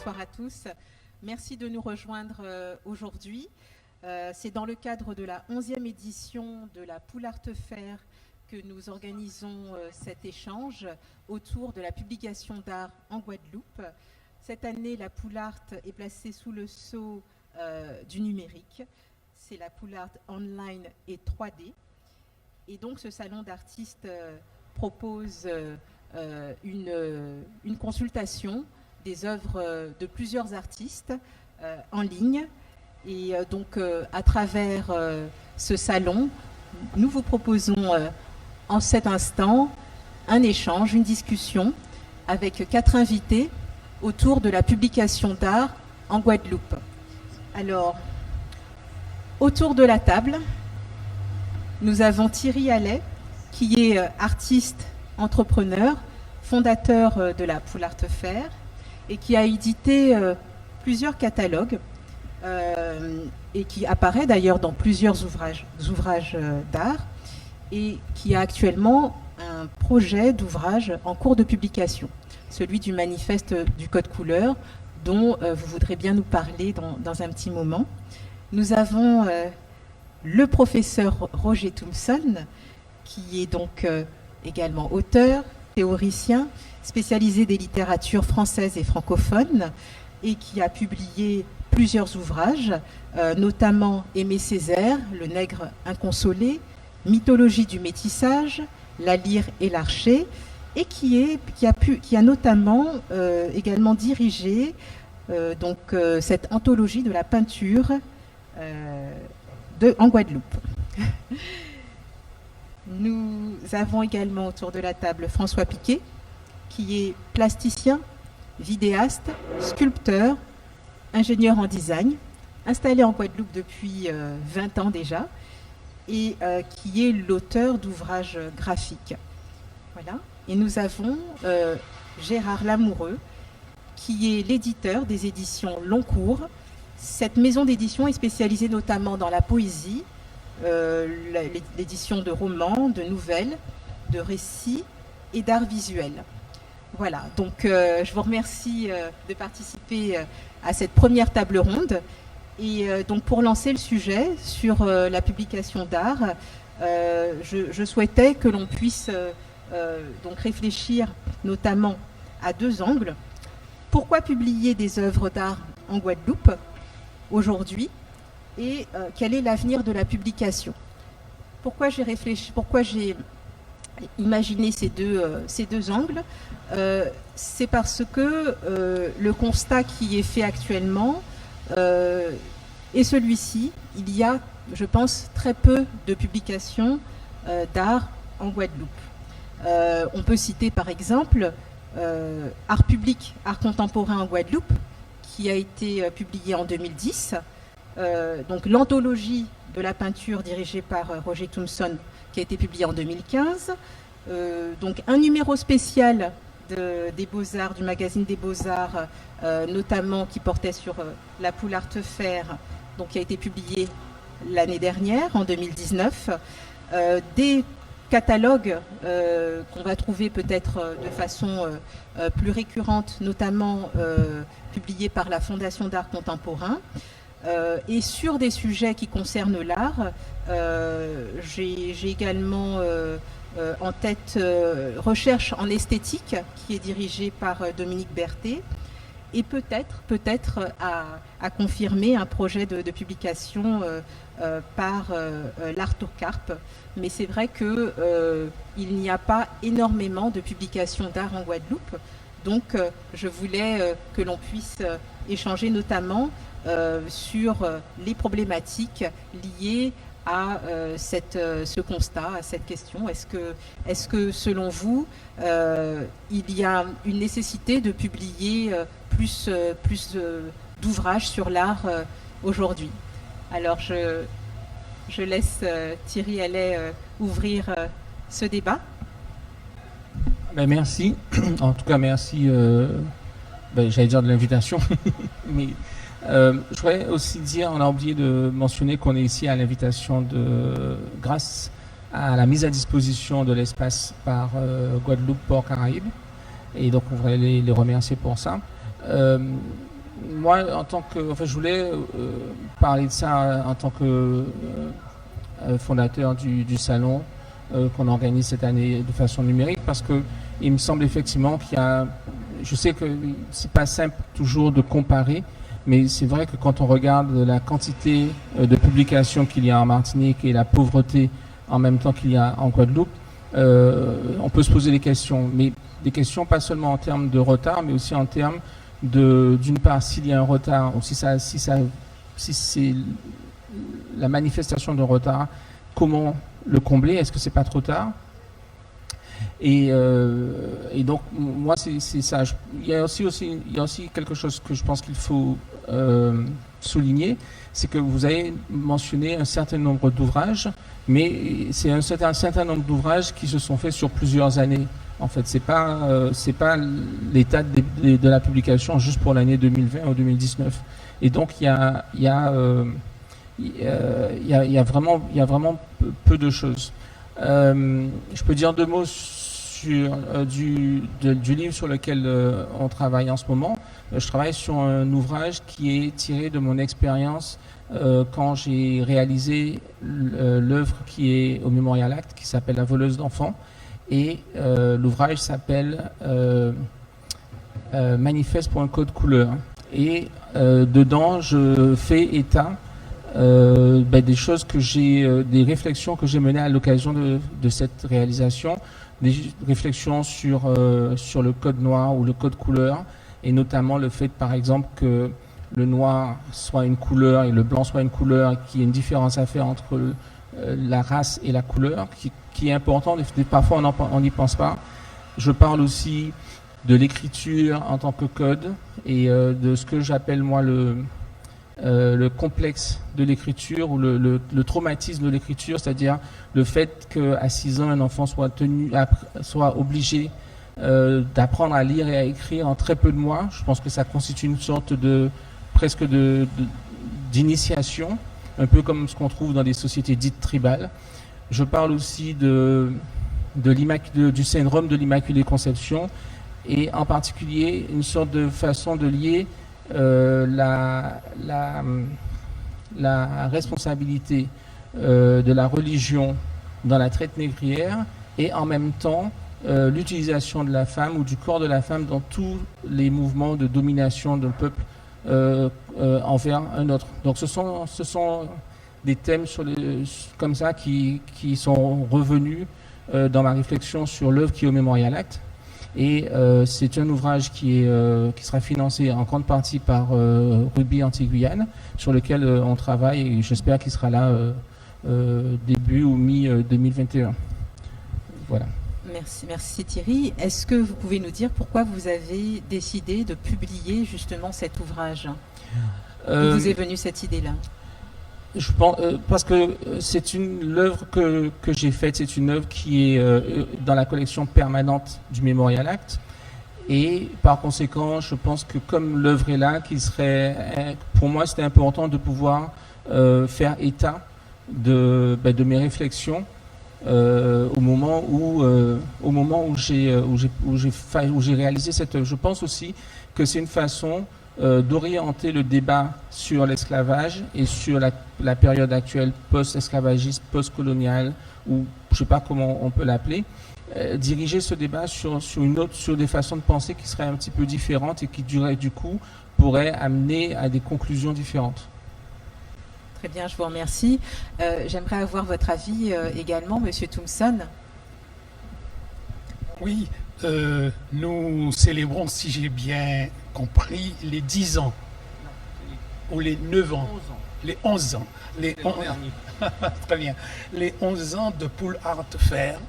bonsoir à tous. Merci de nous rejoindre aujourd'hui. C'est dans le cadre de la 11e édition de la Pool Art Fair que nous organisons cet échange autour de la publication d'art en Guadeloupe. Cette année, la Pool Art est placée sous le sceau du numérique. C'est la Pool Art Online et 3D. Et donc, ce salon d'artistes propose une consultation des œuvres de plusieurs artistes en ligne. Et donc, à travers ce salon, nous vous proposons en cet instant un échange, une discussion avec 4 invités autour de la publication d'art en Guadeloupe. Alors, autour de la table, nous avons Thierry Allais, qui est artiste, entrepreneur, fondateur de la Pool Art Fair et qui a édité plusieurs catalogues et qui apparaît d'ailleurs dans plusieurs ouvrages d'art et qui a actuellement un projet d'ouvrage en cours de publication, celui du manifeste du Code couleur dont vous voudrez bien nous parler dans un petit moment. Nous avons le professeur Roger Thompson, qui est donc également auteur, théoricien, spécialisé des littératures françaises et francophones, et qui a publié plusieurs ouvrages, notamment Aimé Césaire, Le nègre inconsolé, Mythologie du métissage, La lyre et l'archer, et qui a notamment également dirigé cette anthologie de la peinture en Guadeloupe. Nous avons également autour de la table François Piquet, qui est plasticien, vidéaste, sculpteur, ingénieur en design, installé en Guadeloupe depuis 20 ans déjà, et qui est l'auteur d'ouvrages graphiques. Voilà. Et nous avons Gérard Lamoureux, qui est l'éditeur des éditions Longcourt. Cette maison d'édition est spécialisée notamment dans la poésie, l'édition de romans, de nouvelles, de récits et d'art visuel. Voilà, donc je vous remercie de participer à cette première table ronde. Et donc pour lancer le sujet sur la publication d'art, je souhaitais que l'on puisse donc réfléchir notamment à 2 angles. Pourquoi publier des œuvres d'art en Guadeloupe aujourd'hui et quel est l'avenir de la publication? Pourquoi j'ai imaginé ces deux angles? C'est parce que le constat qui est fait actuellement est celui-ci. Il y a, je pense, très peu de publications d'art en Guadeloupe. On peut citer par exemple Art public, art contemporain en Guadeloupe, qui a été publié en 2010. Donc l'anthologie de la peinture dirigée par Roger Thompson, qui a été publiée en 2015. Donc un numéro spécial des Beaux-Arts, du magazine des Beaux-Arts, notamment qui portait sur la Pool Art Fair, donc qui a été publié l'année dernière, en 2019. Des catalogues qu'on va trouver peut-être de façon plus récurrente, notamment publiés par la Fondation d'art contemporain. Et sur des sujets qui concernent l'art, j'ai également en tête Recherche en esthétique, qui est dirigée par Dominique Berthet, et peut-être à confirmer un projet de publication par l'Artocarpe. Mais c'est vrai qu'il n'y a pas énormément de publications d'art en Guadeloupe, donc je voulais que l'on puisse échanger notamment sur les problématiques liées à ce constat, à cette question. Est-ce que selon vous, il y a une nécessité de publier plus d'ouvrages sur l'art aujourd'hui? Alors je laisse Thierry Allais ouvrir ce débat. Ben merci. En tout cas, merci, j'allais dire de l'invitation, mais je voudrais aussi dire, on a oublié de mentionner qu'on est ici à l'invitation grâce à la mise à disposition de l'espace par Guadeloupe Port Caraïbes, et donc on voudrait les remercier pour ça. moi, je voulais parler de ça en tant que fondateur du salon qu'on organise cette année de façon numérique, parce que il me semble effectivement qu'il y a, je sais que c'est pas simple toujours de comparer, mais c'est vrai que quand on regarde la quantité de publications qu'il y a en Martinique et la pauvreté en même temps qu'il y a en Guadeloupe, on peut se poser des questions, mais des questions pas seulement en termes de retard, mais aussi en termes d'une part, s'il y a un retard, ou si c'est la manifestation de retard, comment le combler? Est-ce que c'est pas trop tard? Et donc, moi, c'est ça. Il y a aussi quelque chose que je pense qu'il faut souligner, c'est que vous avez mentionné un certain nombre d'ouvrages, mais c'est un certain nombre d'ouvrages qui se sont faits sur plusieurs années. En fait, c'est pas l'état de la publication juste pour l'année 2020 ou 2019. Et donc, il y a vraiment peu de choses. Je peux dire deux mots sur du livre sur lequel on travaille en ce moment. Je travaille sur un ouvrage qui est tiré de mon expérience quand j'ai réalisé l'œuvre qui est au Memorial Act, qui s'appelle La voleuse d'enfants. Et l'ouvrage s'appelle Manifeste pour un code couleur. Et dedans, je fais état des choses des réflexions que j'ai menées à l'occasion de cette réalisation, des réflexions sur le code noir ou le code couleur, et notamment le fait, par exemple, que le noir soit une couleur et le blanc soit une couleur, qu'il y ait une différence à faire entre la race et la couleur, qui est important. Parfois, on n'y pense pas. Je parle aussi de l'écriture en tant que code et de ce que j'appelle, moi, le complexe de l'écriture ou le traumatisme de l'écriture, c'est-à-dire le fait qu'à 6 ans, un enfant soit obligé d'apprendre à lire et à écrire en très peu de mois. Je pense que ça constitue une sorte presque d'initiation, un peu comme ce qu'on trouve dans des sociétés dites tribales. Je parle aussi du syndrome de l'Immaculée Conception, et en particulier une sorte de façon de lier la responsabilité de la religion dans la traite négrière et en même temps l'utilisation de la femme ou du corps de la femme dans tous les mouvements de domination d'un peuple envers un autre. Donc ce sont des thèmes comme ça qui sont revenus dans ma réflexion sur l'œuvre qui est au Memorial Act. Et c'est un ouvrage qui sera financé en grande partie par Rugby Anti-Guyane, sur lequel on travaille, et j'espère qu'il sera là début ou mi-2021. Voilà. Merci Thierry. Est-ce que vous pouvez nous dire pourquoi vous avez décidé de publier justement cet ouvrage? D'où vous est venue cette idée-là? Je pense parce que c'est l'œuvre que j'ai faite, c'est une œuvre qui est dans la collection permanente du Memorial Act, et par conséquent, je pense que comme l'œuvre est là, pour moi, c'était important de pouvoir faire état de mes réflexions au moment où j'ai réalisé cette œuvre. Je pense aussi que c'est une façon d'orienter le débat sur l'esclavage et sur la période actuelle post-esclavagiste, post-coloniale, ou je ne sais pas comment on peut l'appeler, diriger ce débat sur des façons de penser qui seraient un petit peu différentes et qui du coup pourraient amener à des conclusions différentes. Très bien, je vous remercie. J'aimerais avoir votre avis également, Monsieur Thompson. Oui, nous célébrons, si j'ai bien compris, les 10 ans, ou les 9 ans, les 11 ans, très bien, les 11 ans de Pool Art Fair.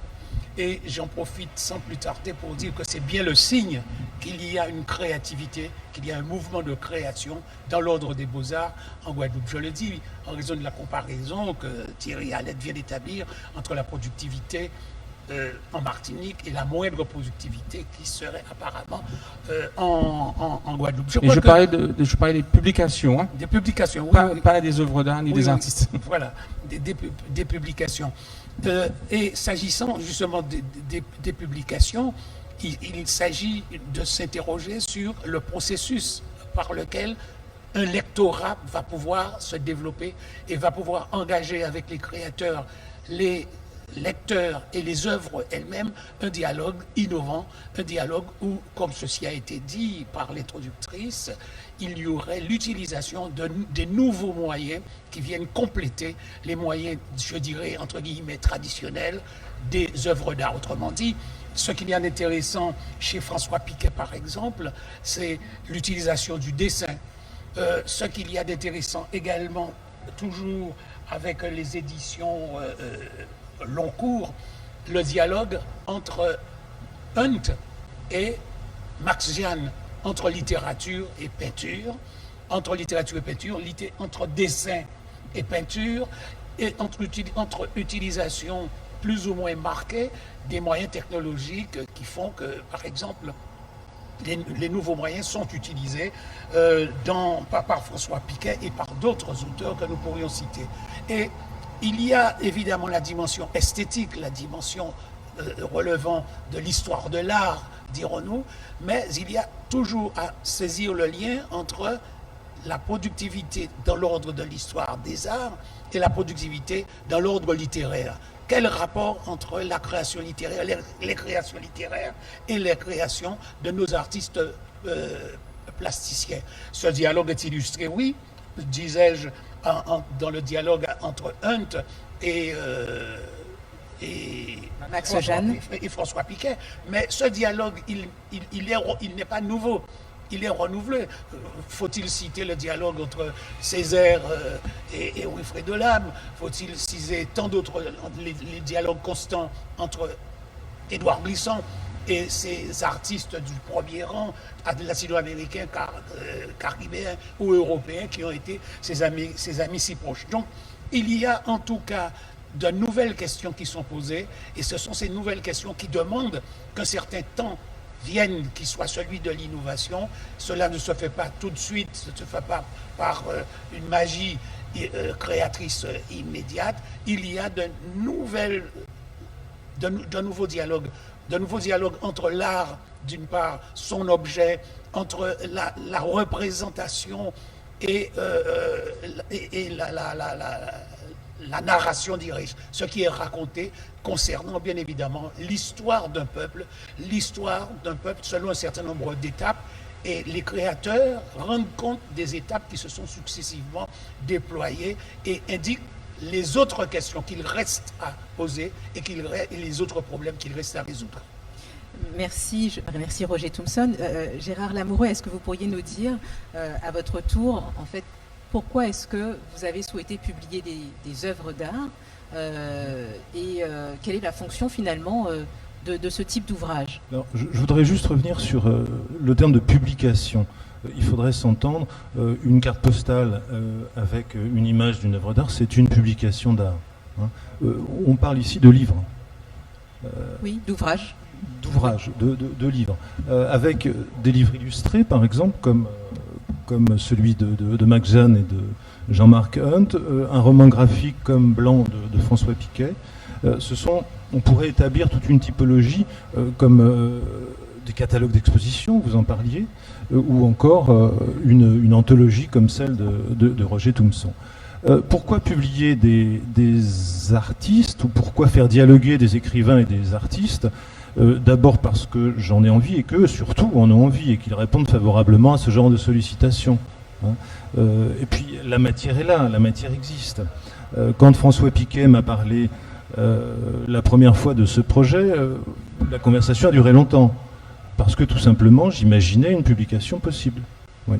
Et j'en profite sans plus tarder pour dire que c'est bien le signe qu'il y a une créativité, qu'il y a un mouvement de création dans l'ordre des beaux-arts en Guadeloupe. Je le dis en raison de la comparaison que Thierry Alette vient d'établir entre la productivité en Martinique et la moindre productivité qui serait apparemment en Guadeloupe. Je parlais des publications. Hein. Des publications, oui. Pas des œuvres d'art ni des artistes. Voilà, des publications. Et s'agissant justement des publications, il s'agit de s'interroger sur le processus par lequel un lectorat va pouvoir se développer et va pouvoir engager avec les créateurs, les lecteurs et les œuvres elles-mêmes un dialogue innovant, un dialogue où, comme ceci a été dit par l'introductrice, il y aurait l'utilisation des nouveaux moyens qui viennent compléter les moyens, je dirais, entre guillemets, traditionnels des œuvres d'art. Autrement dit, ce qu'il y a d'intéressant chez François Piquet, par exemple, c'est l'utilisation du dessin. Ce qu'il y a d'intéressant également, toujours avec les éditions long cours, le dialogue entre Hunt et Max Jahn, entre littérature et peinture, entre dessin et peinture, et entre utilisation plus ou moins marquée des moyens technologiques qui font que, par exemple, les nouveaux moyens sont utilisés par François Piquet et par d'autres auteurs que nous pourrions citer. Et il y a évidemment la dimension esthétique, la dimension relevant de l'histoire de l'art, dirons-nous, mais il y a toujours à saisir le lien entre la productivité dans l'ordre de l'histoire des arts et la productivité dans l'ordre littéraire. Quel rapport entre la création littéraire, les créations littéraires et les créations de nos artistes plasticiens? Ce dialogue est illustré, oui, disais-je, dans le dialogue entre Hunt et Max Jahn et François Piquet. Mais ce dialogue, il n'est pas nouveau. Il est renouvelé. Faut-il citer le dialogue entre Césaire et Wilfrid de Lame? Faut-il citer tant d'autres, les dialogues constants entre Édouard Glissant et ces artistes du premier rang, latino-américains, caribéens ou européens, qui ont été ses amis si proches. Donc, il y a en tout cas de nouvelles questions qui sont posées, et ce sont ces nouvelles questions qui demandent qu'un certain temps vienne, qui soit celui de l'innovation. Cela ne se fait pas tout de suite, ce ne se fait pas par une magie créatrice immédiate. Il y a de nouveaux dialogues entre l'art, d'une part, son objet, entre la représentation et la narration, dirais-je, ce qui est raconté concernant bien évidemment l'histoire d'un peuple selon un certain nombre d'étapes, et les créateurs rendent compte des étapes qui se sont successivement déployées et indiquent les autres questions qu'il reste à poser et les autres problèmes qu'il reste à résoudre. Merci Roger Thompson. Gérard Lamoureux, est-ce que vous pourriez nous dire à votre tour, en fait, pourquoi est-ce que vous avez souhaité publier des œuvres d'art et quelle est la fonction finalement de ce type d'ouvrage? Alors, je voudrais juste revenir sur le terme de publication. Il faudrait s'entendre, une carte postale avec une image d'une œuvre d'art, c'est une publication d'art. Hein. On parle ici de livres. Oui, d'ouvrages. D'ouvrages, de livres. Avec des livres illustrés, par exemple, comme celui de Max Jahn et de Jean-Marc Hunt, un roman graphique comme Blanc de François Piquet. On pourrait établir toute une typologie comme des catalogues d'exposition, vous en parliez, ou encore une anthologie comme celle de Roger Thompson. Pourquoi publier des artistes, ou pourquoi faire dialoguer des écrivains et des artistes? D'abord parce que j'en ai envie et qu'eux surtout en ont envie et qu'ils répondent favorablement à ce genre de sollicitations. Hein. Et puis la matière est là, la matière existe. Quand François Piquet m'a parlé la première fois de ce projet, la conversation a duré longtemps. Parce que tout simplement, j'imaginais une publication possible. Oui.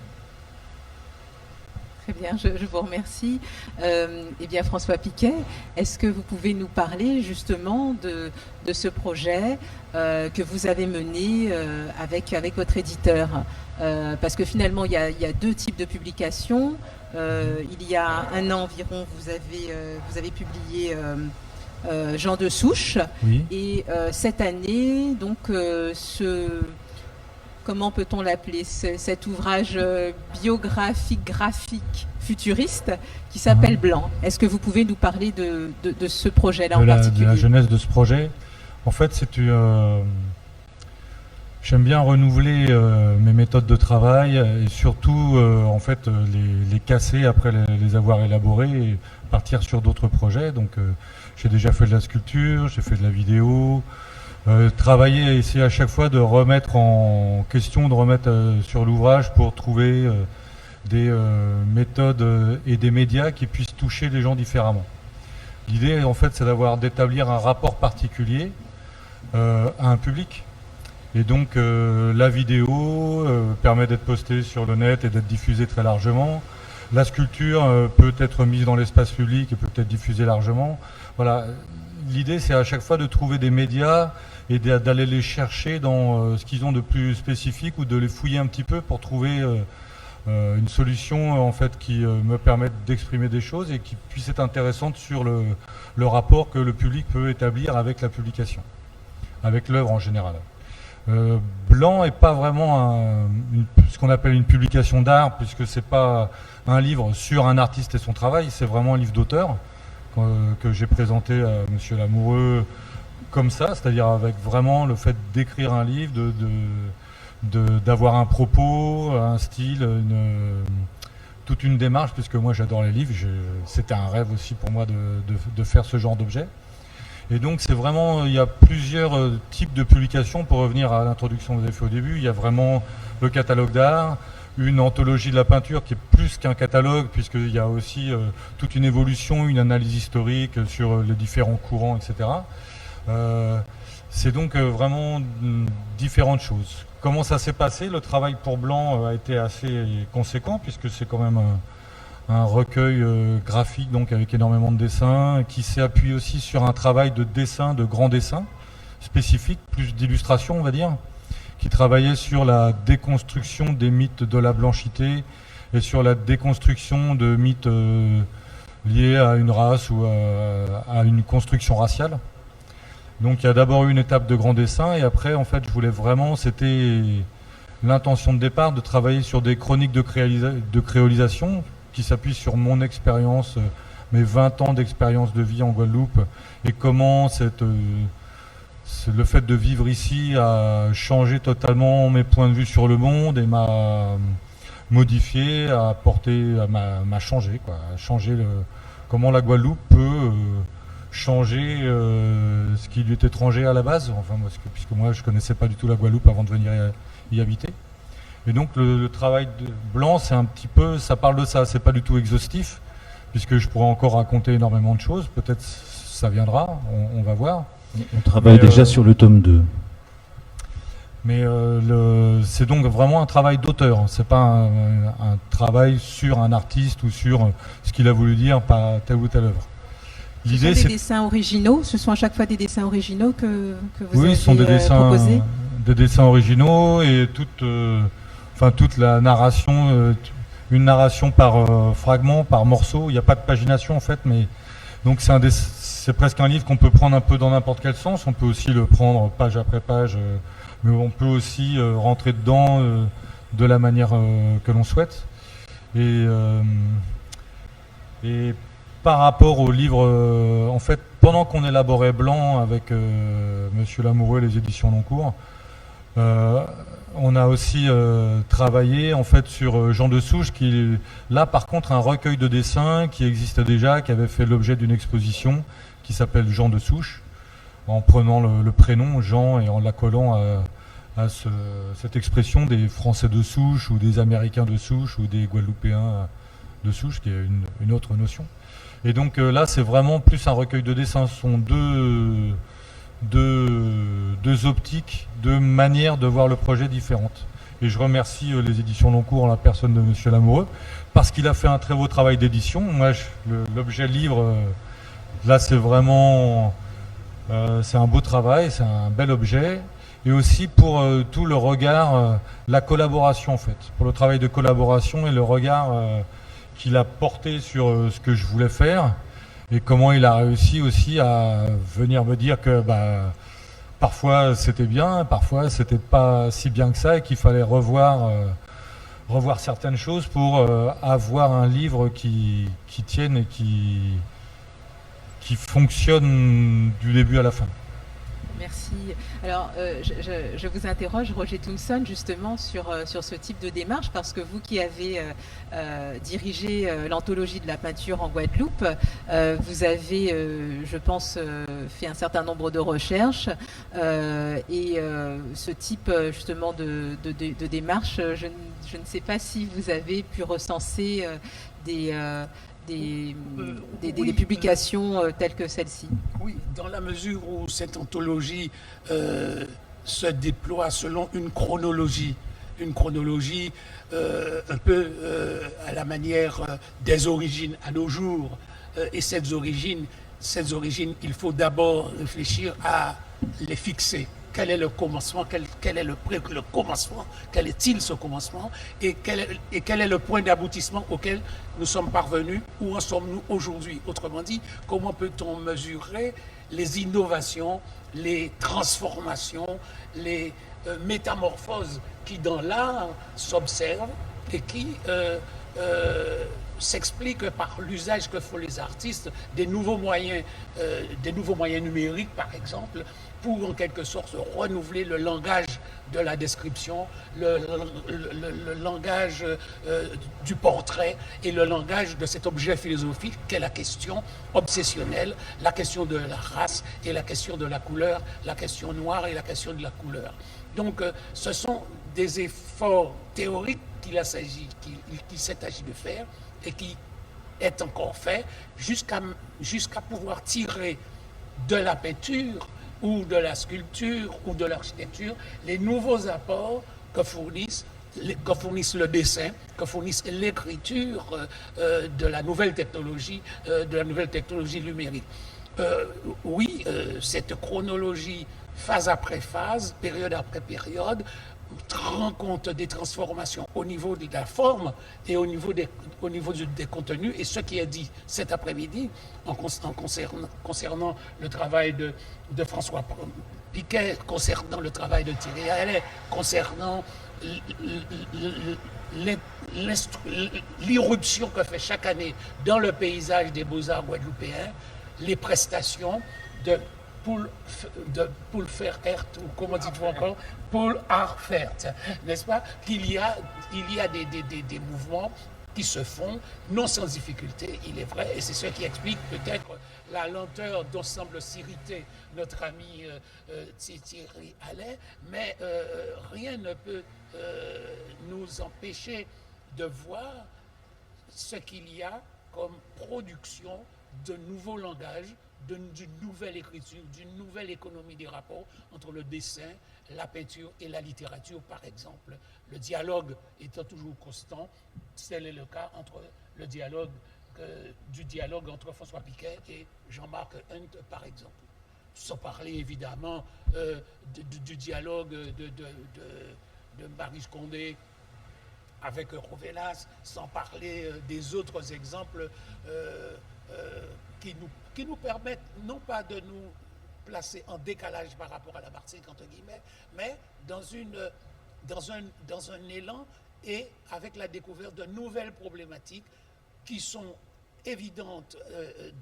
Très bien, je vous remercie. Eh bien, François Piquet, est-ce que vous pouvez nous parler justement de ce projet que vous avez mené avec votre éditeur? Parce que finalement, il y a deux types de publications. Il y a un an environ, vous avez publié Jean de Souche. Oui. Et cette année, donc, comment peut-on l'appeler, cet ouvrage biographique, graphique, futuriste, qui s'appelle Blanc. Est-ce que vous pouvez nous parler de ce projet-là en particulier? De la jeunesse de ce projet. En fait, J'aime bien renouveler mes méthodes de travail et surtout en fait les casser après les avoir élaborées et partir sur d'autres projets. Donc j'ai déjà fait de la sculpture, j'ai fait de la vidéo, travailler et essayer à chaque fois de remettre en question, de remettre sur l'ouvrage pour trouver des méthodes et des médias qui puissent toucher les gens différemment. L'idée en fait c'est d'établir un rapport particulier à un public. Et donc la vidéo permet d'être postée sur le net et d'être diffusée très largement. La sculpture peut être mise dans l'espace public et peut être diffusée largement. Voilà. L'idée c'est à chaque fois de trouver des médias et d'aller les chercher dans ce qu'ils ont de plus spécifique ou de les fouiller un petit peu pour trouver une solution en fait qui me permette d'exprimer des choses et qui puisse être intéressante sur le rapport que le public peut établir avec la publication, avec l'œuvre en général. Blanc n'est pas vraiment ce qu'on appelle une publication d'art, puisque c'est pas un livre sur un artiste et son travail, c'est vraiment un livre d'auteur que j'ai présenté à Monsieur Lamoureux comme ça, c'est-à-dire avec vraiment le fait d'écrire un livre, d'avoir un propos, un style, toute une démarche, puisque moi j'adore les livres, c'était un rêve aussi pour moi de faire ce genre d'objet. Et donc c'est vraiment, il y a plusieurs types de publications. Pour revenir à l'introduction que vous avez fait au début, il y a vraiment le catalogue d'art, une anthologie de la peinture qui est plus qu'un catalogue, puisqu'il y a aussi toute une évolution, une analyse historique sur les différents courants, etc. C'est donc vraiment différentes choses. Comment ça s'est passé? Le travail pour Blanc a été assez conséquent, puisque c'est quand même un recueil graphique donc avec énormément de dessins, qui s'est appuyé aussi sur un travail de dessin, de grand dessin spécifique, plus d'illustration on va dire, qui travaillait sur la déconstruction des mythes de la blanchité et sur la déconstruction de mythes liés à une race ou à une construction raciale. Donc il y a d'abord eu une étape de grand dessin et après en fait je voulais vraiment, c'était l'intention de départ de travailler sur des chroniques de créolisation qui s'appuie sur mon expérience, mes 20 ans d'expérience de vie en Guadeloupe, et comment le fait de vivre ici a changé totalement mes points de vue sur le monde et m'a modifié, m'a changé, quoi, comment la Guadeloupe peut changer ce qui lui est étranger à la base, enfin, puisque moi je connaissais pas du tout la Guadeloupe avant de venir y habiter. Et donc le travail de Blanc, c'est un petit peu, ça parle de ça, c'est pas du tout exhaustif, puisque je pourrais encore raconter énormément de choses, peut-être ça viendra, on va voir. On travaille déjà sur le tome 2. Mais c'est donc vraiment un travail d'auteur, c'est pas un travail sur un artiste ou sur ce qu'il a voulu dire par telle ou telle œuvre. L'idée, c'est des dessins originaux, ce sont à chaque fois des dessins originaux que vous avez proposés. Oui, ce sont des dessins originaux et toute la narration, une narration par fragment, par morceau. Il n'y a pas de pagination en fait, mais donc c'est presque un livre qu'on peut prendre un peu dans n'importe quel sens. On peut aussi le prendre page après page, mais on peut aussi rentrer dedans de la manière que l'on souhaite. Et par rapport au livre, en fait, pendant qu'on élaborait Blanc avec Monsieur Lamoureux et les éditions Loncourt, on a aussi travaillé en fait sur Jean de Souche, qui est là par contre un recueil de dessins qui existait déjà, qui avait fait l'objet d'une exposition qui s'appelle Jean de Souche, en prenant le prénom Jean et en l'accolant à cette expression des Français de souche ou des Américains de souche ou des Guadeloupéens de souche, qui est une autre notion. Et donc là c'est vraiment plus un recueil de dessins, ce sont deux optiques, deux manières de voir le projet différentes. Et je remercie les éditions Loncourt en la personne de Monsieur Lamoureux, parce qu'il a fait un très beau travail d'édition. Moi, l'objet livre, là c'est vraiment, c'est un beau travail, c'est un bel objet. Et aussi pour tout le regard, la collaboration en fait, pour le travail de collaboration et le regard qu'il a porté sur ce que je voulais faire. Et comment il a réussi aussi à venir me dire que parfois c'était bien, parfois c'était pas si bien que ça, et qu'il fallait revoir certaines choses pour avoir un livre qui tienne et qui fonctionne du début à la fin. Merci. Alors, je vous interroge, Roger Thompson, justement sur ce type de démarche, parce que vous qui avez dirigé l'anthologie de la peinture en Guadeloupe, vous avez, je pense, fait un certain nombre de recherches, et ce type justement de démarche, je ne sais pas si vous avez pu recenser des Oui, publications telles que celle-ci. Oui, dans la mesure où cette anthologie se déploie selon une chronologie un peu à la manière des origines à nos jours. Et ces origines, il faut d'abord réfléchir à les fixer. Quel est le commencement, quel est le commencement, quel est-il ce commencement, et quel est le point d'aboutissement auquel nous sommes parvenus, où en sommes-nous aujourd'hui? Autrement dit, comment peut-on mesurer les innovations, les transformations, les métamorphoses qui dans l'art s'observent et qui s'expliquent par l'usage que font les artistes des nouveaux moyens numériques, par exemple, pour en quelque sorte renouveler le langage de la description, le langage du portrait et le langage de cet objet philosophique qu'est la question obsessionnelle, la question de la race et la question de la couleur, la question noire et la question de la couleur. Donc ce sont des efforts théoriques qu'il s'est agi de faire et qui est encore fait jusqu'à pouvoir tirer de la peinture ou de la sculpture ou de l'architecture les nouveaux apports que fournissent le dessin, que fournissent l'écriture de la nouvelle technologie numérique. Oui, cette chronologie, phase après phase, période après période, rend compte des transformations au niveau de la forme et au niveau des contenus. Et ce qui est dit cet après-midi concernant le travail de François Piquet, concernant le travail de Thierry Hallet, concernant l'irruption que fait chaque année dans le paysage des beaux-arts guadeloupéens, les prestations de Paul Verhaert, ou comment dites-vous encore, Paul Verhaert, n'est-ce pas? Qu'il y a des mouvements qui se font, non sans difficulté, il est vrai, et c'est ce qui explique peut-être la lenteur dont semble s'irriter notre ami Thierry Hallet, mais rien ne peut nous empêcher de voir ce qu'il y a comme production de nouveaux langages, d'une nouvelle écriture, d'une nouvelle économie des rapports entre le dessin, la peinture et la littérature, par exemple. Le dialogue étant toujours constant, tel est le cas du dialogue entre François Piquet et Jean-Marc Hunt, par exemple. Sans parler évidemment du dialogue de Maryse Condé avec Rovelas, sans parler des autres exemples qui nous permettent non pas de nous placer en décalage par rapport à la Martinique, entre guillemets, mais dans un élan et avec la découverte de nouvelles problématiques qui sont évidentes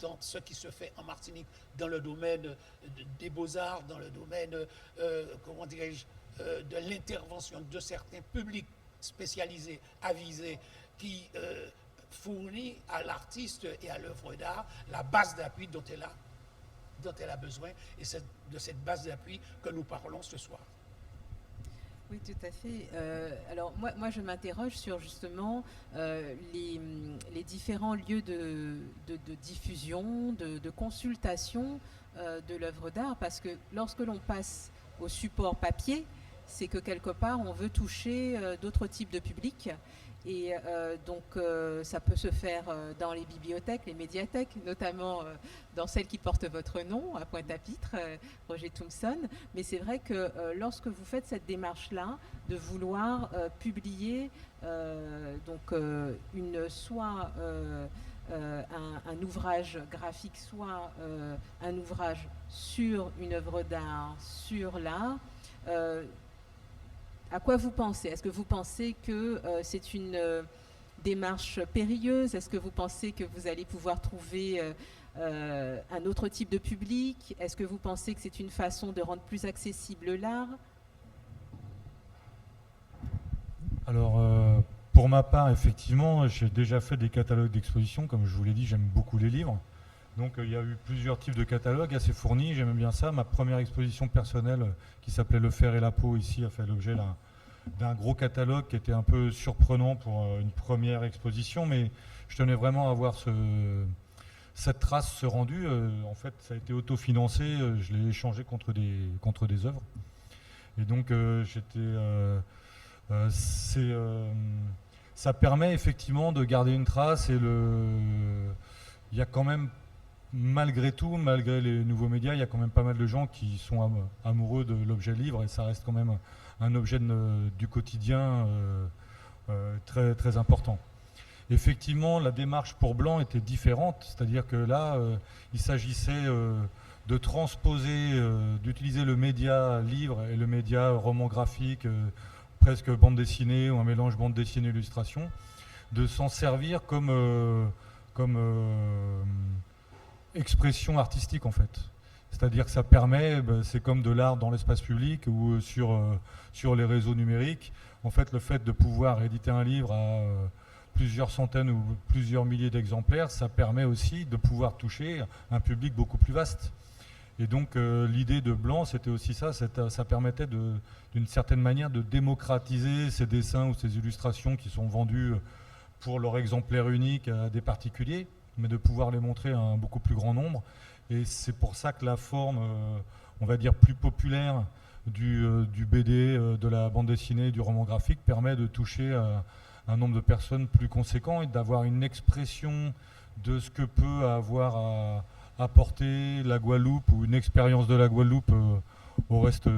dans ce qui se fait en Martinique, dans le domaine des beaux-arts, dans le domaine, comment dirais-je, de l'intervention de certains publics spécialisés, avisés, qui fournit à l'artiste et à l'œuvre d'art la base d'appui dont elle a besoin, et c'est de cette base d'appui que nous parlons ce soir. Oui, tout à fait. Alors moi, je m'interroge sur justement les différents lieux de diffusion, de consultation de l'œuvre d'art, parce que lorsque l'on passe au support papier, c'est que quelque part on veut toucher d'autres types de publics. Et donc ça peut se faire dans les bibliothèques, les médiathèques, notamment dans celle qui porte votre nom, à Pointe-à-Pitre, Roger Thompson. Mais c'est vrai que lorsque vous faites cette démarche-là, de vouloir publier soit un ouvrage graphique, soit un ouvrage sur une œuvre d'art, sur l'art, à quoi vous pensez? Est-ce que vous pensez que c'est une démarche périlleuse? Est-ce que vous pensez que vous allez pouvoir trouver un autre type de public? Est-ce que vous pensez que c'est une façon de rendre plus accessible l'art? Alors, pour ma part, effectivement, j'ai déjà fait des catalogues d'exposition. Comme je vous l'ai dit, j'aime beaucoup les livres. Donc, il y a eu plusieurs types de catalogues assez fournis. J'aimais bien ça. Ma première exposition personnelle, qui s'appelait Le fer et la peau, ici, a fait l'objet d'un gros catalogue qui était un peu surprenant pour une première exposition. Mais je tenais vraiment à avoir cette trace, ce rendu. En fait, ça a été autofinancé. Je l'ai échangé contre des œuvres. Et donc, ça permet effectivement de garder une trace et il y a quand même, malgré tout, malgré les nouveaux médias, il y a quand même pas mal de gens qui sont amoureux de l'objet livre et ça reste quand même un objet du quotidien très, très important. Effectivement, la démarche pour Blanc était différente, c'est-à-dire que là, il s'agissait de transposer, d'utiliser le média livre et le média roman graphique, presque bande dessinée ou un mélange bande dessinée illustration, de s'en servir comme expression artistique en fait. C'est-à-dire que ça permet, c'est comme de l'art dans l'espace public ou sur les réseaux numériques. En fait, le fait de pouvoir éditer un livre à plusieurs centaines ou plusieurs milliers d'exemplaires, ça permet aussi de pouvoir toucher un public beaucoup plus vaste. Et donc l'idée de Blanc, c'était aussi ça, ça permettait d'une certaine manière de démocratiser ces dessins ou ces illustrations qui sont vendus pour leur exemplaire unique à des particuliers, mais de pouvoir les montrer à un beaucoup plus grand nombre. Et c'est pour ça que la forme, on va dire, plus populaire du BD, de la bande dessinée, du roman graphique, permet de toucher un nombre de personnes plus conséquent et d'avoir une expression de ce que peut avoir à apporter la Guadeloupe ou une expérience de la Guadeloupe au reste,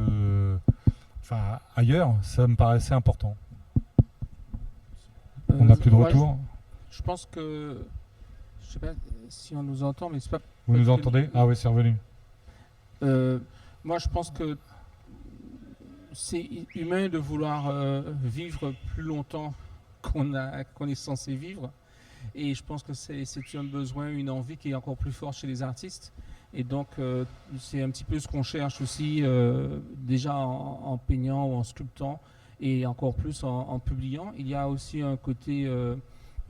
ailleurs. Ça me paraissait important. On n'a plus de retour. Je pense que, je sais pas si on nous entend, mais c'est pas. Vous nous entendez? Ah oui, c'est revenu. Moi, je pense que c'est humain de vouloir vivre plus longtemps qu'on est censé vivre. Et je pense que c'est un besoin, une envie qui est encore plus forte chez les artistes. Et donc, c'est un petit peu ce qu'on cherche aussi, déjà en peignant ou en sculptant, et encore plus en publiant. Il y a aussi un côté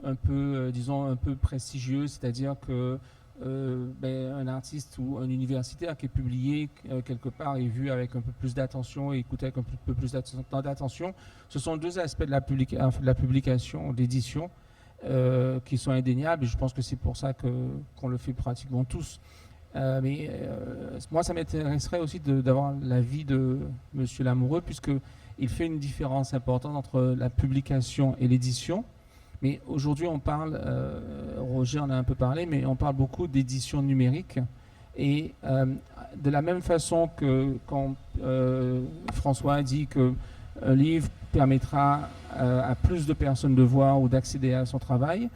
un peu, disons, un peu prestigieux, c'est-à-dire que un artiste ou un universitaire qui est publié quelque part est vu avec un peu plus d'attention et écouté avec un peu plus d'attention. Ce sont deux aspects de la publication, d'édition, qui sont indéniables, et je pense que c'est pour ça qu'on le fait pratiquement tous. Moi, ça m'intéresserait aussi d'avoir l'avis de M. Lamoureux, puisqu'il fait une différence importante entre la publication et l'édition. Mais aujourd'hui, on parle, Roger en a un peu parlé, mais on parle beaucoup d'édition numérique. Et de la même façon que quand François a dit qu'un livre permettra à plus de personnes de voir ou d'accéder à son travail,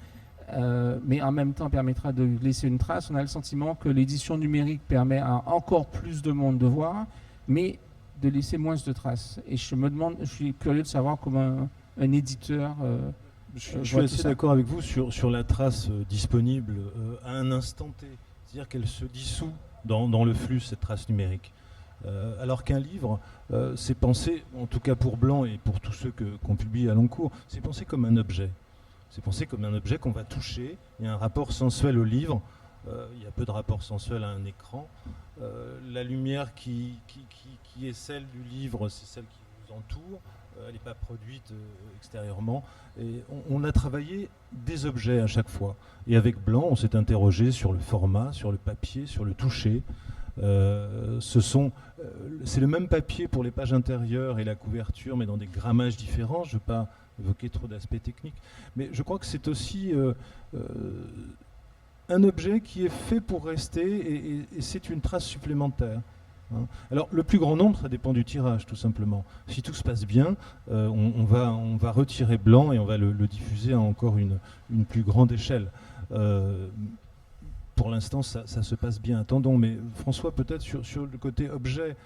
mais en même temps permettra de laisser une trace, on a le sentiment que l'édition numérique permet à encore plus de monde de voir, mais de laisser moins de traces. Et je suis curieux de savoir comment un éditeur... Je suis assez d'accord avec vous sur la trace disponible à un instant T. C'est-à-dire qu'elle se dissout dans le flux, cette trace numérique. Alors qu'un livre, c'est pensé, en tout cas pour Blanc et pour tous ceux qu'on publie à long cours, c'est pensé comme un objet. C'est pensé comme un objet qu'on va toucher. Il y a un rapport sensuel au livre. Il y a peu de rapport sensuel à un écran. La lumière qui est celle du livre, c'est celle qui vous entoure. Elle n'est pas produite extérieurement. Et on a travaillé des objets à chaque fois. Et avec Blanc, on s'est interrogé sur le format, sur le papier, sur le toucher. C'est le même papier pour les pages intérieures et la couverture, mais dans des grammages différents. Je ne veux pas évoquer trop d'aspects techniques. Mais je crois que c'est aussi un objet qui est fait pour rester et c'est une trace supplémentaire. Alors le plus grand nombre, ça dépend du tirage tout simplement. Si tout se passe bien, on va retirer Blanc et on va le diffuser à encore une plus grande échelle. Pour l'instant, ça se passe bien. Attendons, mais François, peut-être sur le côté objet,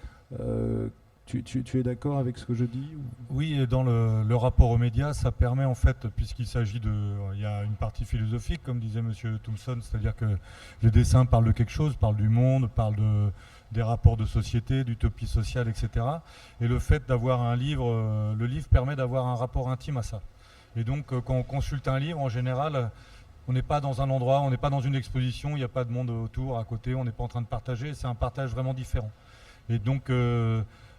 Tu es d'accord avec ce que je dis ou... Oui, et dans le rapport aux médias, ça permet en fait, puisqu'il s'agit il y a une partie philosophique, comme disait Monsieur Thompson, c'est-à-dire que le dessin parle de quelque chose, parle du monde, parle des rapports de société, d'utopie sociale, etc. Et le fait d'avoir un livre, le livre permet d'avoir un rapport intime à ça. Et donc, quand on consulte un livre, en général, on n'est pas dans un endroit, on n'est pas dans une exposition, il n'y a pas de monde autour, à côté, on n'est pas en train de partager, c'est un partage vraiment différent. Et donc,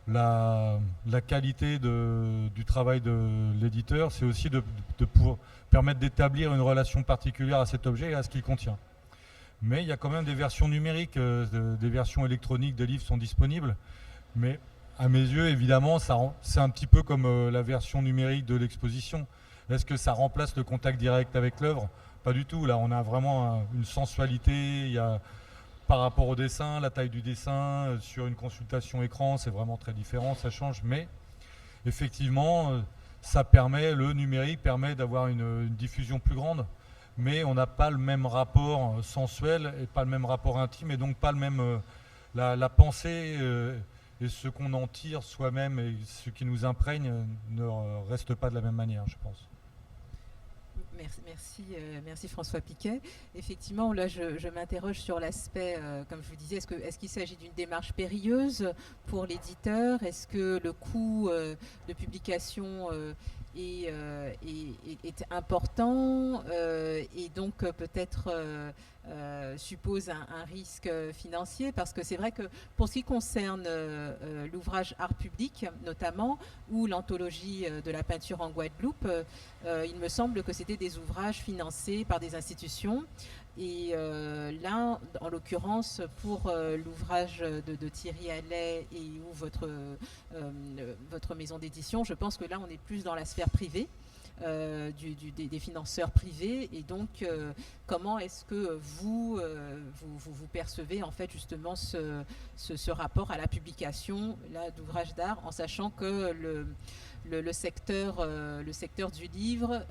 la qualité du travail de l'éditeur, c'est aussi de pouvoir permettre d'établir une relation particulière à cet objet et à ce qu'il contient. Mais il y a quand même des versions numériques, des versions électroniques des livres sont disponibles. Mais à mes yeux, évidemment, c'est un petit peu comme la version numérique de l'exposition. Est-ce que ça remplace le contact direct avec l'œuvre ? Pas du tout. Là, on a vraiment une sensualité. Il y a, par rapport au dessin, la taille du dessin, sur une consultation écran, c'est vraiment très différent, ça change. Mais effectivement, le numérique permet d'avoir une diffusion plus grande. Mais on n'a pas le même rapport sensuel et pas le même rapport intime et donc pas le même la pensée et ce qu'on en tire soi-même et ce qui nous imprègne ne reste pas de la même manière, je pense. Merci François Piquet. Effectivement, là, je m'interroge sur l'aspect, comme je vous disais, est-ce qu'il s'agit d'une démarche périlleuse pour l'éditeur ? Est-ce que le coût de publication est important et donc peut-être suppose un risque financier, parce que c'est vrai que pour ce qui concerne l'ouvrage Art public notamment, ou l'anthologie de la peinture en Guadeloupe, il me semble que c'était des ouvrages financés par des institutions. Et là, en l'occurrence, pour l'ouvrage de Thierry Allais et ou votre maison d'édition, je pense que là, on est plus dans la sphère privée. Des financeurs privés, et donc comment est-ce que vous percevez en fait justement ce rapport à la publication d'ouvrages d'art, en sachant que le secteur du livre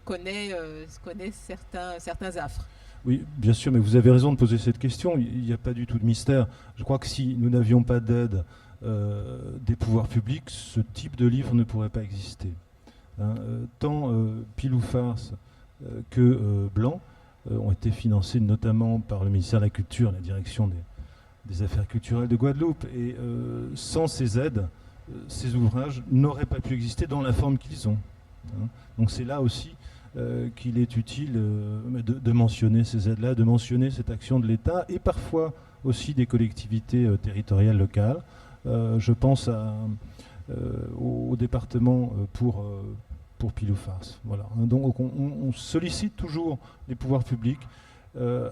connaît certains affres. Oui, bien sûr, mais vous avez raison de poser cette question. Il n'y a pas du tout de mystère. Je crois que si nous n'avions pas d'aide des pouvoirs publics, ce type de livre ne pourrait pas exister. Tant Pile ou Farce que Blanc ont été financés notamment par le ministère de la Culture, la direction des affaires culturelles de Guadeloupe. Et sans ces aides, ces ouvrages n'auraient pas pu exister dans la forme qu'ils ont. Donc c'est là aussi qu'il est utile de mentionner ces aides-là, de mentionner cette action de l'État et parfois aussi des collectivités territoriales locales. Je pense au département pour Pile ou Farce. Voilà. Donc on sollicite toujours les pouvoirs publics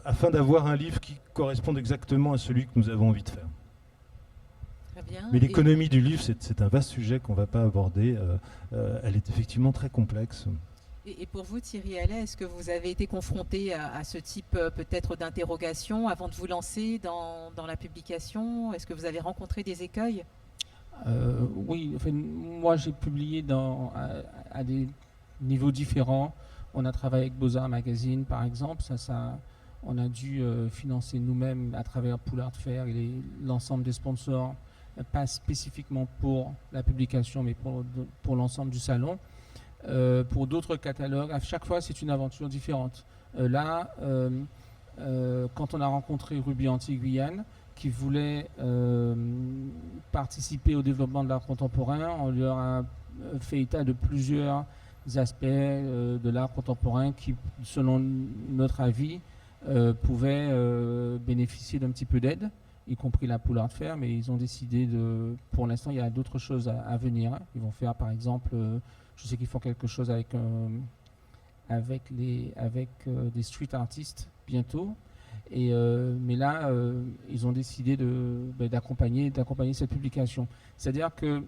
afin d'avoir un livre qui corresponde exactement à celui que nous avons envie de faire. Très bien. Mais l'économie du livre, c'est un vaste sujet qu'on ne va pas aborder. Elle est effectivement très complexe. Et pour vous, Thierry Allais, est-ce que vous avez été confronté à ce type peut-être d'interrogation avant de vous lancer dans la publication ? Est-ce que vous avez rencontré des écueils ? Oui, enfin, moi j'ai publié à des niveaux différents. On a travaillé avec Beaux-Arts Magazine par exemple, on a dû financer nous-mêmes à travers Poulard Fer et l'ensemble des sponsors, pas spécifiquement pour la publication mais pour l'ensemble du salon. Pour d'autres catalogues, à chaque fois c'est une aventure différente. Quand on a rencontré Ruby Anti-Guyane, qui voulait participer au développement de l'art contemporain, on leur a fait état de plusieurs aspects de l'art contemporain qui, selon notre avis, pouvaient bénéficier d'un petit peu d'aide, y compris la Poulard Fer, mais ils ont décidé pour l'instant, il y a d'autres choses à venir. Ils vont faire, par exemple, je sais qu'ils font quelque chose avec des street artistes bientôt. Mais là, ils ont décidé d'accompagner cette publication. C'est-à-dire que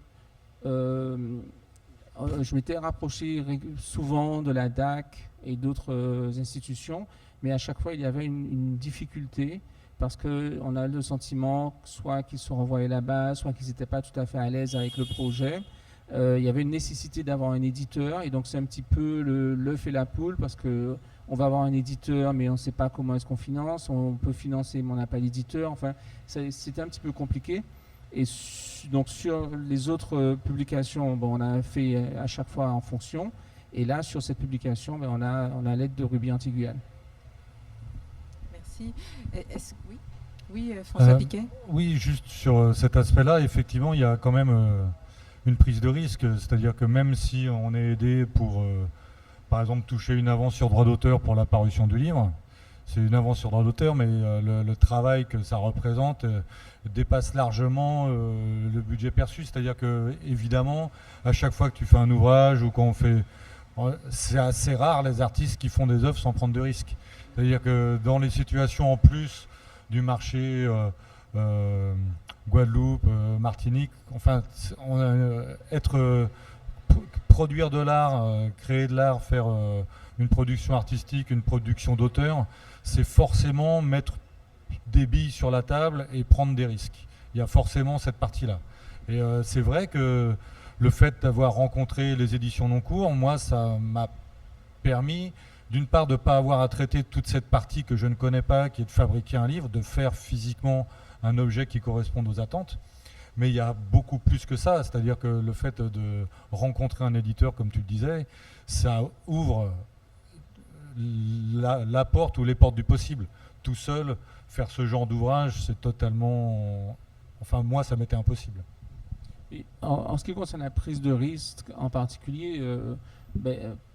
je m'étais rapproché souvent de la DAC et d'autres institutions, mais à chaque fois, il y avait une difficulté parce qu'on a le sentiment soit qu'ils sont renvoyés là-bas, soit qu'ils n'étaient pas tout à fait à l'aise avec le projet. Il y avait une nécessité d'avoir un éditeur, et donc c'est un petit peu l'œuf et la poule, parce que on va avoir un éditeur, mais on ne sait pas comment est-ce qu'on finance. On peut financer, mais on n'a pas d'éditeur. Enfin, c'était un petit peu compliqué. Et donc sur les autres publications, bon, on a fait à chaque fois en fonction. Et là, sur cette publication, ben, on a l'aide de Ruby Anti-Guyane. Merci. Oui, oui, François Piquet. Oui, juste sur cet aspect-là, effectivement, il y a quand même une prise de risque. C'est-à-dire que même si on est aidé pour, par exemple, toucher une avance sur droit d'auteur pour la parution du livre, c'est une avance sur droit d'auteur, mais le travail que ça représente dépasse largement le budget perçu. C'est-à-dire que, évidemment, à chaque fois que tu fais un ouvrage ou qu'on fait... C'est assez rare les artistes qui font des œuvres sans prendre de risques. C'est-à-dire que dans les situations en plus du marché Guadeloupe, Martinique, enfin, produire de l'art, créer de l'art, faire une production artistique, une production d'auteur, c'est forcément mettre des billes sur la table et prendre des risques. Il y a forcément cette partie-là. Et c'est vrai que le fait d'avoir rencontré les éditions Noncourt, moi, ça m'a permis, d'une part, de ne pas avoir à traiter toute cette partie que je ne connais pas, qui est de fabriquer un livre, de faire physiquement un objet qui corresponde aux attentes. Mais il y a beaucoup plus que ça, c'est-à-dire que le fait de rencontrer un éditeur, comme tu le disais, ça ouvre la porte ou les portes du possible. Tout seul, faire ce genre d'ouvrage, c'est totalement... Enfin, moi, ça m'était impossible. Et en ce qui concerne la prise de risque en particulier,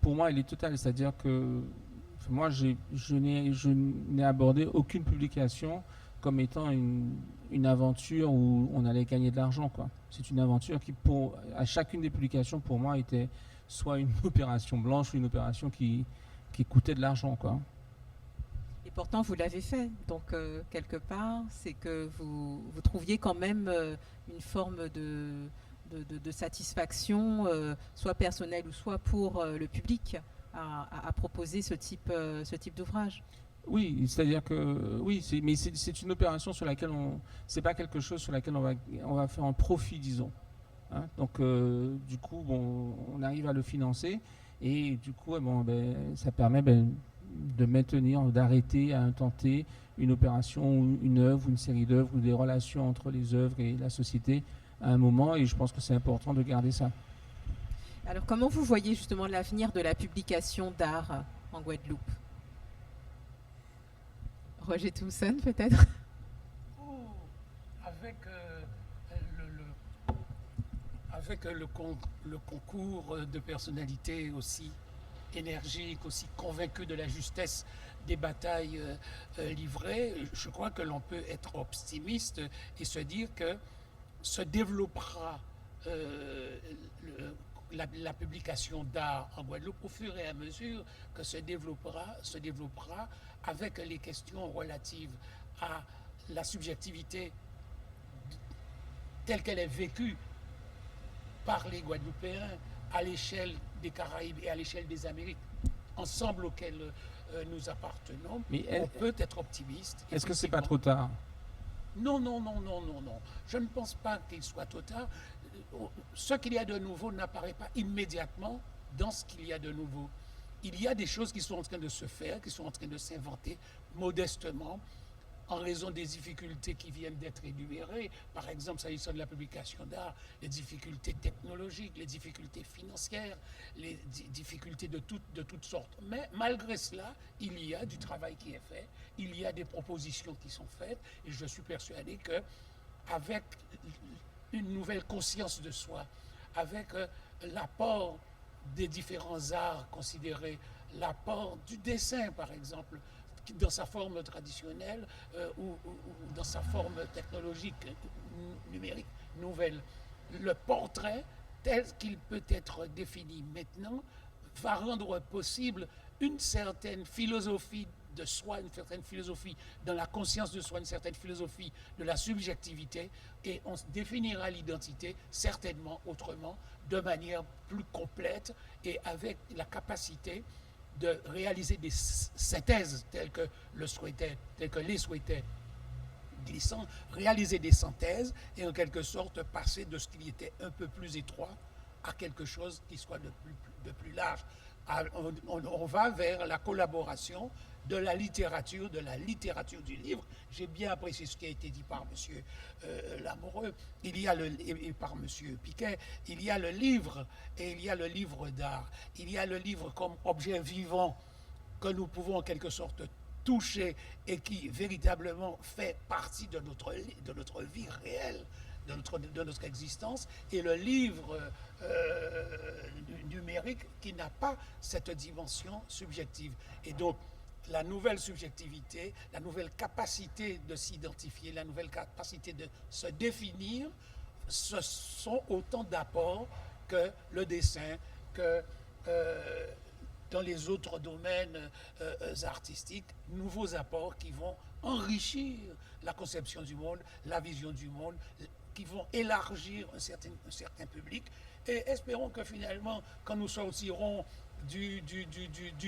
pour moi, elle est totale. C'est-à-dire que moi, je n'ai abordé aucune publication comme étant une aventure où on allait gagner de l'argent, quoi. C'est une aventure qui, à chacune des publications, pour moi, était soit une opération blanche ou une opération qui coûtait de l'argent, quoi. Et pourtant, vous l'avez fait. Donc, quelque part, c'est que vous trouviez quand même une forme de satisfaction, soit personnelle ou soit pour le public, à proposer ce type d'ouvrage. Oui, c'est-à-dire que oui, mais c'est une opération sur laquelle c'est pas quelque chose sur laquelle on va faire un profit, disons. Hein. Donc, du coup, bon, on arrive à le financer et du coup, ça permet de maintenir, d'arrêter à intenter une opération, ou une œuvre, une série d'œuvres, ou des relations entre les œuvres et la société à un moment, et je pense que c'est important de garder ça. Alors, comment vous voyez justement l'avenir de la publication d'art en Guadeloupe? Roger Thompson, peut-être? Avec le concours de personnalités aussi énergique, aussi convaincu de la justesse des batailles livrées, je crois que l'on peut être optimiste et se dire que se développera la publication d'art en Guadeloupe au fur et à mesure que se développera avec les questions relatives à la subjectivité telle qu'elle est vécue par les Guadeloupéens à l'échelle des Caraïbes et à l'échelle des Amériques, ensemble auxquelles nous appartenons. Mais on peut être optimiste. Est-ce que c'est pas trop tard? Non. Je ne pense pas qu'il soit trop tard. Ce qu'il y a de nouveau n'apparaît pas immédiatement dans ce qu'il y a de nouveau. Il y a des choses qui sont en train de se faire, qui sont en train de s'inventer modestement, en raison des difficultés qui viennent d'être énumérées, par exemple, s'agissant de la publication d'art, les difficultés technologiques, les difficultés financières, les difficultés de toutes sortes. Mais malgré cela, il y a du travail qui est fait, il y a des propositions qui sont faites, et je suis persuadé qu'avec une nouvelle conscience de soi, avec l'apport des différents arts considérés, l'apport du dessin, par exemple, dans sa forme traditionnelle ou dans sa forme technologique, numérique, nouvelle. Le portrait, tel qu'il peut être défini maintenant, va rendre possible une certaine philosophie de soi, une certaine philosophie dans la conscience de soi, une certaine philosophie de la subjectivité, et on définira l'identité certainement autrement, de manière plus complète et avec la capacité de réaliser des synthèses telles que les souhaitait Glissant, réaliser des synthèses et en quelque sorte passer de ce qui était un peu plus étroit à quelque chose qui soit de plus large. On va vers la collaboration de la littérature du livre. J'ai bien apprécié ce qui a été dit par M. Lamoureux, et par M. Piquet. Il y a le livre et il y a le livre d'art. Il y a le livre comme objet vivant que nous pouvons en quelque sorte toucher et qui véritablement fait partie de notre vie réelle, de notre existence, et le livre numérique qui n'a pas cette dimension subjective. Et donc, la nouvelle subjectivité, la nouvelle capacité de s'identifier, la nouvelle capacité de se définir, ce sont autant d'apports que le dessin, que dans les autres domaines artistiques, nouveaux apports qui vont enrichir la conception du monde, la vision du monde, qui vont élargir un certain public. Et espérons que finalement, quand nous sortirons du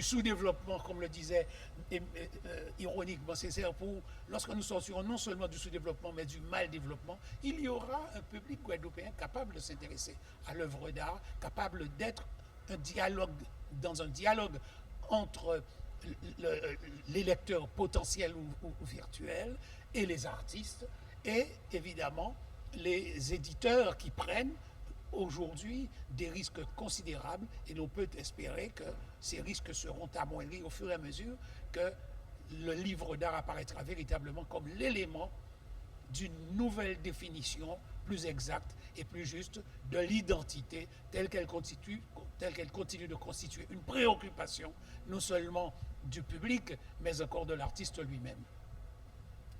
sous-développement, comme le disait ironiquement Césaire, lorsque nous sortirons non seulement du sous-développement, mais du mal-développement, il y aura un public guadeloupéen capable de s'intéresser à l'œuvre d'art, capable d'être dans un dialogue entre les lecteurs potentiels ou virtuels et les artistes, et évidemment les éditeurs qui prennent aujourd'hui des risques considérables, et l'on peut espérer que ces risques seront amoindris au fur et à mesure que le livre d'art apparaîtra véritablement comme l'élément d'une nouvelle définition plus exacte et plus juste de l'identité telle qu'elle continue de constituer une préoccupation non seulement du public, mais encore de l'artiste lui-même.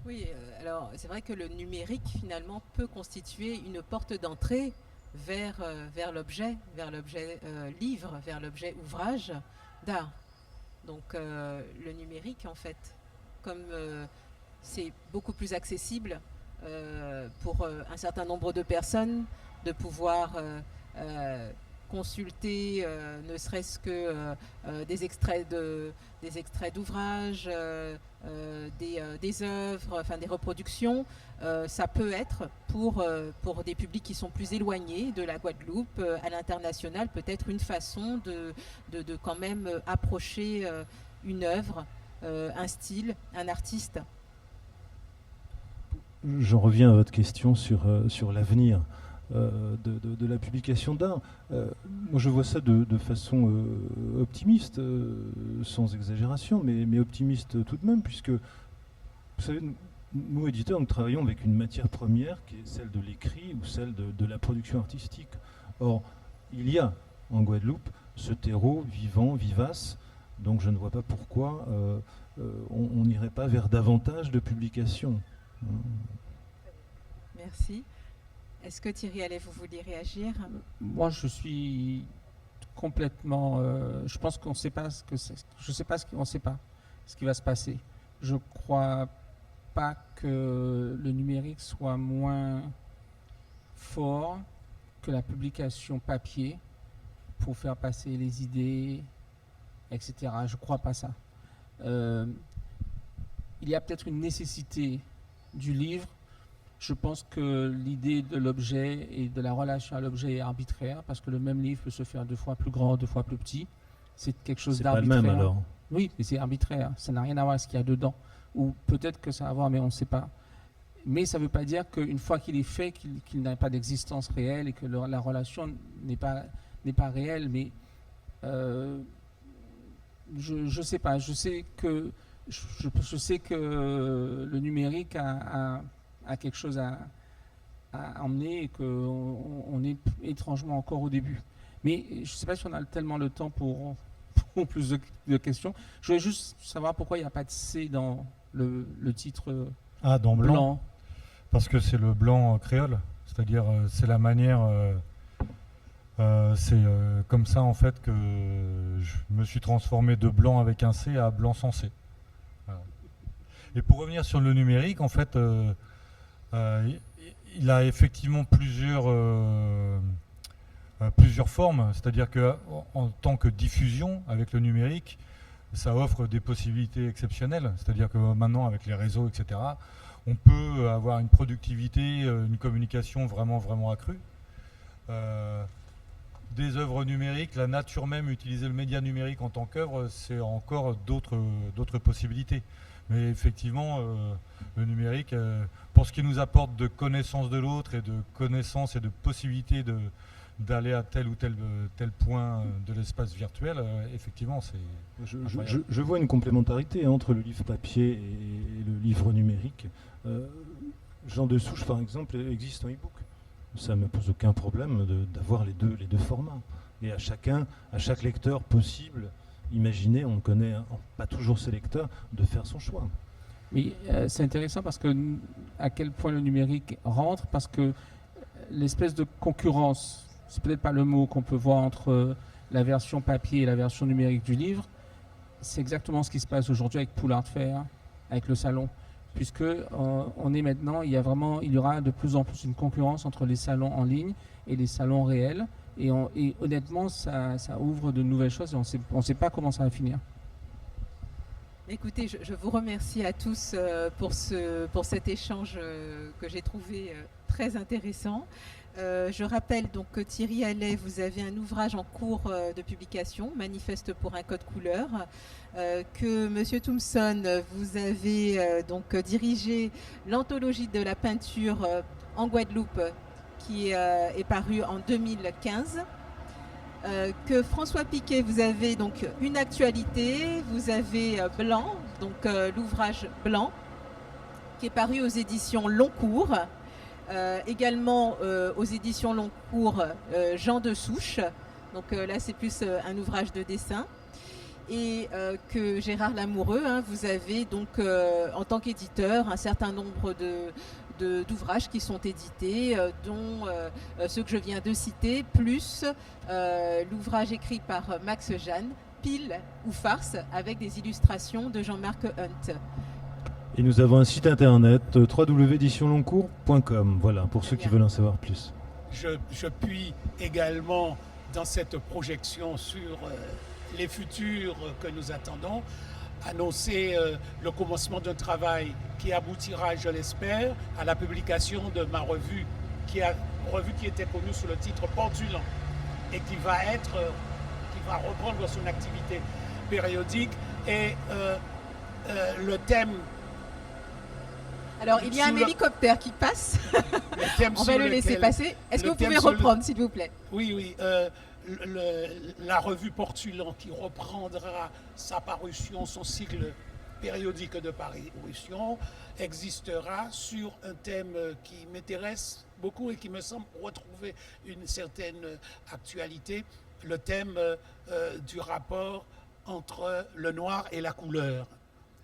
Oui, alors c'est vrai que le numérique finalement peut constituer une porte d'entrée vers l'objet livre, vers l'objet ouvrage d'art. Donc le numérique, en fait, comme c'est beaucoup plus accessible pour un certain nombre de personnes de pouvoir consulter ne serait-ce que des extraits d'ouvrages, des œuvres, enfin des reproductions, ça peut être pour des publics qui sont plus éloignés de la Guadeloupe à l'international, peut-être une façon de quand même approcher une œuvre, un style, un artiste. J'en reviens à votre question sur l'avenir de la publication d'art. Moi, je vois ça de façon optimiste, sans exagération, mais optimiste tout de même, puisque, vous savez, nous, éditeurs, nous travaillons avec une matière première qui est celle de l'écrit ou celle de la production artistique. Or, il y a en Guadeloupe ce terreau vivant, vivace, donc je ne vois pas pourquoi on n'irait pas vers davantage de publications. Merci. Est-ce que Thierry Allais, vous vouliez réagir? Moi, je suis complètement. Je pense qu'on ne sait pas ce que c'est. Je sais pas on ne sait pas ce qui va se passer. Je crois pas que le numérique soit moins fort que la publication papier pour faire passer les idées, etc. Je crois pas ça. Il y a peut-être une nécessité du livre. Je pense que l'idée de l'objet et de la relation à l'objet est arbitraire, parce que le même livre peut se faire 2 fois plus grand, 2 fois plus petit. C'est quelque chose d'arbitraire. C'est pas le même alors. Oui, mais c'est arbitraire. Ça n'a rien à voir avec ce qu'il y a dedans. Ou peut-être que ça a à voir, mais on ne sait pas. Mais ça ne veut pas dire qu'une fois qu'il est fait, qu'il n'a pas d'existence réelle et que la relation n'est pas réelle. Mais je ne sais pas. Je sais que le numérique a quelque chose à emmener et qu'on est étrangement encore au début. Mais je ne sais pas si on a tellement le temps pour plus de questions. Je voulais juste savoir pourquoi il n'y a pas de C dans le titre dans blanc. Parce que c'est le blanc créole, c'est-à-dire c'est la manière... c'est comme ça en fait que je me suis transformé de blanc avec un C à blanc sans C. Voilà. Et pour revenir sur le numérique, en fait... il a effectivement plusieurs formes, c'est-à-dire qu'en tant que diffusion avec le numérique, ça offre des possibilités exceptionnelles, c'est-à-dire que maintenant avec les réseaux, etc., on peut avoir une productivité, une communication vraiment, vraiment accrue. des œuvres numériques, la nature même, utiliser le média numérique en tant qu'œuvre, c'est encore d'autres possibilités. Mais effectivement, le numérique, pour ce qui nous apporte de connaissance de l'autre et de connaissance et de possibilités d'aller à tel ou tel point de l'espace virtuel, effectivement, c'est... Je vois une complémentarité entre le livre papier et le livre numérique. Jean de Souche, par exemple, existe en e-book. Ça ne me pose aucun problème d'avoir les deux formats. Et à chaque lecteur possible, imaginez, on ne connaît pas toujours ces lecteurs, de faire son choix. Oui, c'est intéressant parce que à quel point le numérique rentre, parce que l'espèce de concurrence, c'est peut-être pas le mot qu'on peut voir entre la version papier et la version numérique du livre, c'est exactement ce qui se passe aujourd'hui avec Pool Art Fair, avec le salon, puisque on est maintenant, il y aura de plus en plus une concurrence entre les salons en ligne et les salons réels, et honnêtement, ça ouvre de nouvelles choses et on ne sait pas comment ça va finir. Écoutez, je vous remercie à tous pour cet échange que j'ai trouvé très intéressant. Je rappelle donc que Thierry Allais, vous avez un ouvrage en cours de publication, Manifeste pour un code couleur, que Monsieur Thompson, vous avez donc dirigé l'anthologie de la peinture en Guadeloupe qui est parue en 2015. Que François Piquet, vous avez donc une actualité, vous avez Blanc, donc l'ouvrage Blanc, qui est paru aux éditions Longcourt, également aux éditions Longcourt Jean de Souche, donc là c'est plus un ouvrage de dessin, et que Gérard Lamoureux, vous avez donc en tant qu'éditeur un certain nombre d'ouvrages qui sont édités, dont ceux que je viens de citer, plus l'ouvrage écrit par Max Jeanne, Pile ou farce, avec des illustrations de Jean-Marc Hunt. Et nous avons un site internet, www.editionlongcourt.com, voilà, pour ceux qui veulent en savoir plus. Je puis également, dans cette projection sur les futurs que nous attendons, annoncer le commencement d'un travail qui aboutira, je l'espère, à la publication de ma revue qui était connue sous le titre Portulan et qui va reprendre son activité périodique. Et le thème... Alors, il y a un hélicoptère qui passe. On va le laisser passer. Est-ce que vous pouvez reprendre, s'il vous plaît? Oui. La revue Portulan qui reprendra sa parution, son cycle périodique de parution, existera sur un thème qui m'intéresse beaucoup et qui me semble retrouver une certaine actualité, le thème du rapport entre le noir et la couleur.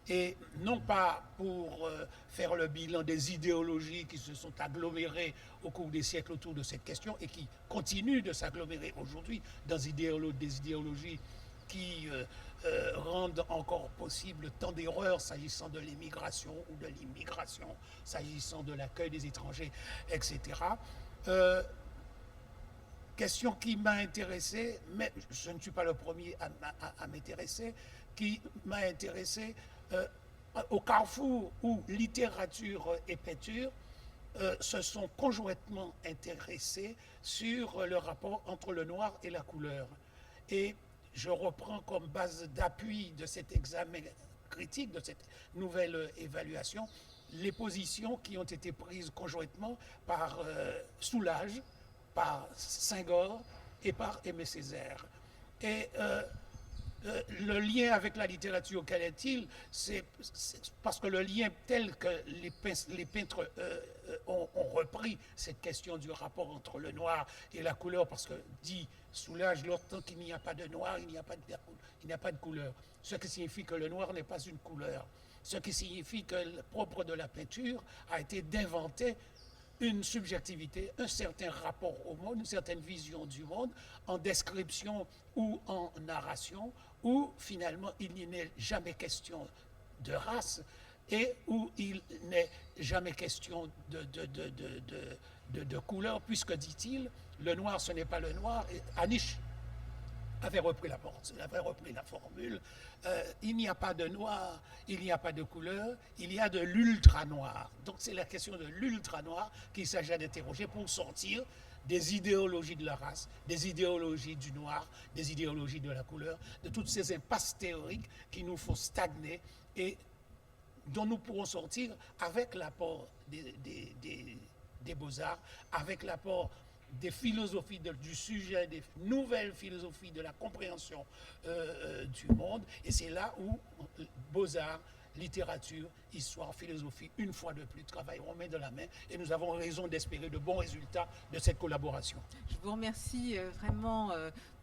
Et non pas pour faire le bilan des idéologies qui se sont agglomérées au cours des siècles autour de cette question et qui continuent de s'agglomérer aujourd'hui dans des idéologies qui rendent encore possible tant d'erreurs s'agissant de l'immigration ou de l'immigration, s'agissant de l'accueil des étrangers, etc. Question qui m'a intéressé, mais je ne suis pas le premier à m'intéresser, qui m'a intéressé au carrefour où littérature et peinture se sont conjointement intéressés sur le rapport entre le noir et la couleur. Et je reprends comme base d'appui de cet examen critique, de cette nouvelle évaluation, les positions qui ont été prises conjointement par Soulages, par Senghor et par Aimé Césaire. Et le lien avec la littérature, quel est-il? C'est parce que le lien tel que les peintres ont repris cette question du rapport entre le noir et la couleur, parce que dit Soulages, tant qu'il n'y a pas de noir, il n'y a pas de couleur. Ce qui signifie que le noir n'est pas une couleur. Ce qui signifie que le propre de la peinture a été d'inventer une subjectivité, un certain rapport au monde, une certaine vision du monde, en description ou en narration, où finalement il n'est jamais question de race et où il n'est jamais question de couleur, puisque, dit-il, le noir ce n'est pas le noir. Et Anish avait repris la formule, il n'y a pas de noir, il n'y a pas de couleur, il y a de l'ultra-noir. Donc c'est la question de l'ultra-noir qu'il s'agit d'interroger pour sortir des idéologies de la race, des idéologies du noir, des idéologies de la couleur, de toutes ces impasses théoriques qui nous font stagner et dont nous pourrons sortir avec l'apport des beaux-arts, avec l'apport des philosophies du sujet, des nouvelles philosophies de la compréhension du monde. Et c'est là où beaux-arts, littérature, histoire, philosophie, une fois de plus, travailleront main dans la main et nous avons raison d'espérer de bons résultats de cette collaboration. Je vous remercie vraiment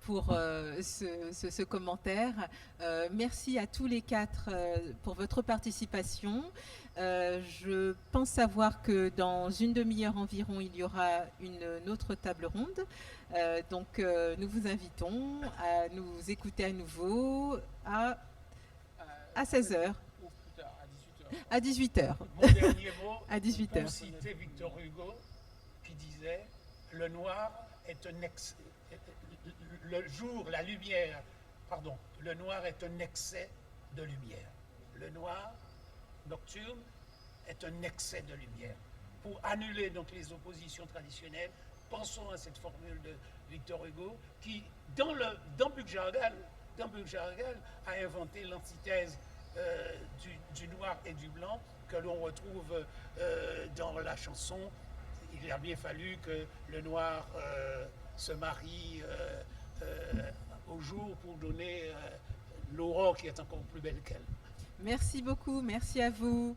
pour ce commentaire. Merci à tous les quatre pour votre participation. Je pense savoir que dans une demi-heure environ, il y aura une autre table ronde. Donc nous vous invitons à nous écouter à nouveau à 16h. À 18h. Mon dernier mot, à 18h. Pour citer Victor Hugo, qui disait « Le noir est un excès... Le jour, la lumière, pardon, le noir est un excès de lumière. Le noir nocturne est un excès de lumière. » Pour annuler donc les oppositions traditionnelles, pensons à cette formule de Victor Hugo qui, dans Bukjargal, a inventé l'antithèse du noir et du blanc que l'on retrouve dans la chanson. Il a bien fallu que le noir se marie au jour pour donner l'aurore qui est encore plus belle qu'elle. Merci beaucoup, merci à vous.